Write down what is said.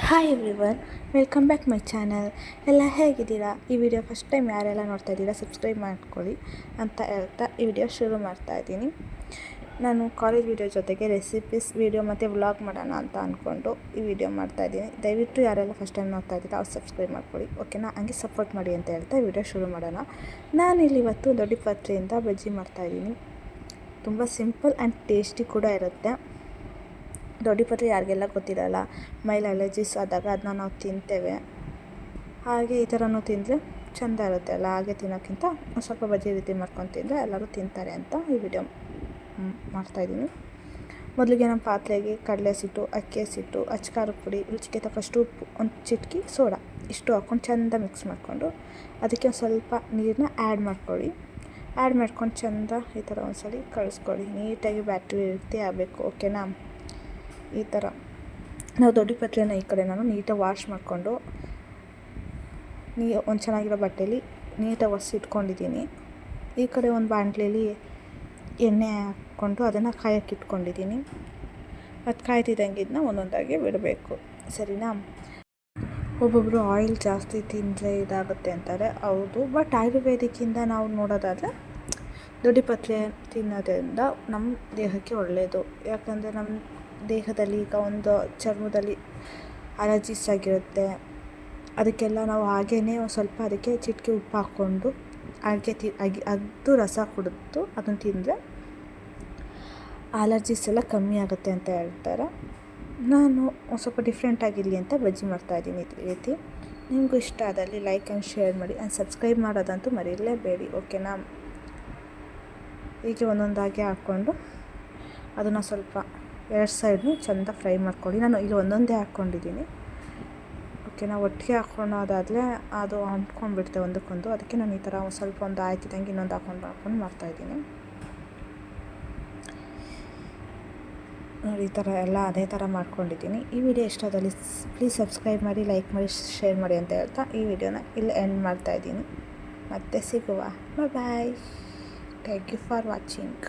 Hi everyone, welcome back my channel. ಎಲ್ಲ ಹೇಗಿದ್ದೀರಾ? ಈ ವಿಡಿಯೋ ಫಸ್ಟ್ ಟೈಮ್ ಯಾರೆಲ್ಲ ನೋಡ್ತಾ ಇದ್ದೀರಾ ಸಬ್ಸ್ಕ್ರೈಬ್ ಮಾಡ್ಕೊಳ್ಳಿ ಅಂತ ಹೇಳ್ತಾ ಈ ವಿಡಿಯೋ ಶುರು ಮಾಡ್ತಾ ಇದ್ದೀನಿ. ನಾನು ಕಾಲೇಜ್ ವಿಡಿಯೋ ಜೊತೆಗೆ ರೆಸಿಪೀಸ್ ವಿಡಿಯೋ ಮತ್ತು ವ್ಲಾಗ್ ಮಾಡೋಣ ಅಂತ ಅಂದ್ಕೊಂಡು ಈ ವಿಡಿಯೋ ಮಾಡ್ತಾಯಿದ್ದೀನಿ. ದಯವಿಟ್ಟು ಯಾರೆಲ್ಲ ಫಸ್ಟ್ ಟೈಮ್ ನೋಡ್ತಾ ಇದ್ದೀರಾ ಅವ್ರು ಸಬ್ಸ್ಕ್ರೈಬ್ ಮಾಡ್ಕೊಳ್ಳಿ, ಓಕೆನಾ? ಹಂಗೆ ಸಪೋರ್ಟ್ ಮಾಡಿ ಅಂತ ಹೇಳ್ತಾ ಈ ವಿಡಿಯೋ ಶುರು ಮಾಡೋಣ. ನಾನಿಲ್ಲಿ ಇವತ್ತು ದೊಡ್ಡಪತ್ರೆಯಿಂದ ಬಜ್ಜಿ ಮಾಡ್ತಾಯಿದ್ದೀನಿ. ತುಂಬ ಸಿಂಪಲ್ ಆ್ಯಂಡ್ ಟೇಸ್ಟಿ ಕೂಡ ಇರುತ್ತೆ. ದೊಡ್ಡಪತ್ರೆ ಯಾರಿಗೆಲ್ಲ ಗೊತ್ತಿರಲ್ಲ, ಮೈಲ್ ಅಲರ್ಜೀಸ್ ಆದಾಗ ಅದನ್ನ ನಾವು ತಿಂತೇವೆ. ಹಾಗೆ ಈ ಥರನೂ ತಿಂದರೆ ಚೆಂದ ಇರುತ್ತೆ ಅಲ್ಲ. ಹಾಗೆ ತಿನ್ನೋಕ್ಕಿಂತ ಒಂದು ಸ್ವಲ್ಪ ಬಜ್ಜಿ ರೀತಿ ಮಾಡ್ಕೊಂಡು ತಿಂದರೆ ಎಲ್ಲರೂ ತಿಂತಾರೆ ಅಂತ ಈ ವಿಡಿಯೋ ಮಾಡ್ತಾಯಿದ್ದೀನಿ. ಮೊದಲಿಗೆ ನಮ್ಮ ಪಾತ್ರೆಗೆ ಕಡಲೆ ಹಿಟ್ಟು, ಅಕ್ಕಿ ಹಿಟ್ಟು, ಅಚ್ಕಾರದ ಪುಡಿ, ರುಚಿಗೆ ತಕ್ಕಷ್ಟು ಉಪ್ಪು, ಒಂದು ಚಿಟಕಿ ಸೋಡಾ ಇಷ್ಟು ಹಾಕ್ಕೊಂಡು ಚೆಂದ ಮಿಕ್ಸ್ ಮಾಡಿಕೊಂಡು ಅದಕ್ಕೆ ಒಂದು ಸ್ವಲ್ಪ ನೀರನ್ನ ಆ್ಯಡ್ ಮಾಡ್ಕೊಂಡು ಚೆಂದ ಈ ಥರ ಒಂದ್ಸಲ ಕಳಿಸ್ಕೊಳ್ಳಿ. ನೀಟಾಗಿ ಬ್ಯಾಟ್ರಿ ರೀತಿ ಆಗಬೇಕು, ಓಕೆನಾ? ಈ ಥರ ನಾವು ದೊಡ್ಡಪತ್ರೆನ ಈ ಕಡೆ ನಾನು ನೀಟಾಗಿ ವಾಶ್ ಮಾಡಿಕೊಂಡು ಒಂದು ಚೆನ್ನಾಗಿರೋ ಬಟ್ಟೆಯಲ್ಲಿ ನೀಟಾಗಿ ಒರೆಸಿ ಇಟ್ಕೊಂಡಿದ್ದೀನಿ. ಈ ಕಡೆ ಒಂದು ಬಾಣಲೆಯಲ್ಲಿ ಎಣ್ಣೆ ಹಾಕ್ಕೊಂಡು ಅದನ್ನು ಕಾಯಕ್ಕೆ ಇಟ್ಕೊಂಡಿದ್ದೀನಿ. ಅದು ಕಾಯ್ತಿದ್ದಂಗೆ ಇದನ್ನ ಒಂದೊಂದಾಗಿ ಬಿಡಬೇಕು, ಸರಿನಾ? ಒಬ್ಬೊಬ್ಬರು ಆಯಿಲ್ ಜಾಸ್ತಿ ತಿಂದರೆ ಇದಾಗುತ್ತೆ ಅಂತಾರೆ, ಹೌದು. ಬಟ್ ಆಯುರ್ವೇದಿಕ್ಕಿಂದ ನಾವು ನೋಡೋದಾದರೆ ದೊಡ್ಡಪತ್ರೆ ತಿನ್ನೋದ್ರಿಂದ ನಮ್ಮ ದೇಹಕ್ಕೆ ಒಳ್ಳೆಯದು. ಯಾಕಂದರೆ ನಮ್ಮ ದೇಹದಲ್ಲಿ ಈಗ ಒಂದು ಚರ್ಮದಲ್ಲಿ ಅಲರ್ಜೀಸ್ ಆಗಿರುತ್ತೆ, ಅದಕ್ಕೆಲ್ಲ ನಾವು ಹಾಗೇ ಒಂದು ಸ್ವಲ್ಪ ಅದಕ್ಕೆ ಚಿಟಿಕೆ ಉಪ್ಪು ಹಾಕ್ಕೊಂಡು ಹಾಗೆ ಅದು ರಸ ಕುಡಿದು ಅದನ್ನು ತಿಂದರೆ ಅಲರ್ಜೀಸ್ ಎಲ್ಲ ಕಮ್ಮಿ ಆಗುತ್ತೆ ಅಂತ ಹೇಳ್ತಾರೆ. ನಾನು ಒಂದು ಸ್ವಲ್ಪ ಡಿಫ್ರೆಂಟ್ ಆಗಿರಲಿ ಅಂತ ಬಜ್ಜಿ ಮಾಡ್ತಾಯಿದ್ದೀನಿ ಈ ರೀತಿ. ನಿಮಗೂ ಇಷ್ಟ ಆದಲ್ಲಿ ಲೈಕ್ ಆ್ಯಂಡ್ ಶೇರ್ ಮಾಡಿ ಆ್ಯಂಡ್ ಸಬ್ಸ್ಕ್ರೈಬ್ ಮಾಡೋದಂತೂ ಮರೀಲೇಬೇಡಿ, ಓಕೆನಾ? ಹೀಗೆ ಒಂದೊಂದಾಗಿ ಹಾಕ್ಕೊಂಡು ಅದನ್ನು ಸ್ವಲ್ಪ ಎರಡು ಸೈಡ್ನು ಚೆಂದ ಫ್ರೈ ಮಾಡ್ಕೊಳ್ಳಿ. ನಾನು ಇಲ್ಲಿ ಒಂದೊಂದೇ ಹಾಕ್ಕೊಂಡಿದ್ದೀನಿ, ಓಕೆನಾ? ಒಟ್ಟಿಗೆ ಹಾಕ್ಕೊಳೋದಾದರೆ ಅದು ಅಂಟ್ಕೊಂಡ್ಬಿಡುತ್ತೆ ಒಂದಕ್ಕೊಂದು. ಅದಕ್ಕೆ ನಾನು ಈ ಥರ ಒಂದು ಸ್ವಲ್ಪ ಒಂದು ಆಯ್ತಿದ್ದಂಗೆ ಇನ್ನೊಂದು ಹಾಕ್ಕೊಂಡು ಮಾಡ್ತಾಯಿದ್ದೀನಿ. ನೋಡಿ, ಈ ಥರ ಎಲ್ಲ ಅದೇ ಥರ ಮಾಡ್ಕೊಂಡಿದ್ದೀನಿ. ಈ ವಿಡಿಯೋ ಇಷ್ಟದಲ್ಲಿ ಪ್ಲೀಸ್ ಸಬ್ಸ್ಕ್ರೈಬ್ ಮಾಡಿ, ಲೈಕ್ ಮಾಡಿ, ಶೇರ್ ಮಾಡಿ ಅಂತ ಹೇಳ್ತಾ ಈ ವಿಡಿಯೋನ ಇಲ್ಲಿ ಎಂಡ್ ಮಾಡ್ತಾಯಿದ್ದೀನಿ. ಮತ್ತೆ ಸಿಗುವ. Bye. Thank you for watching.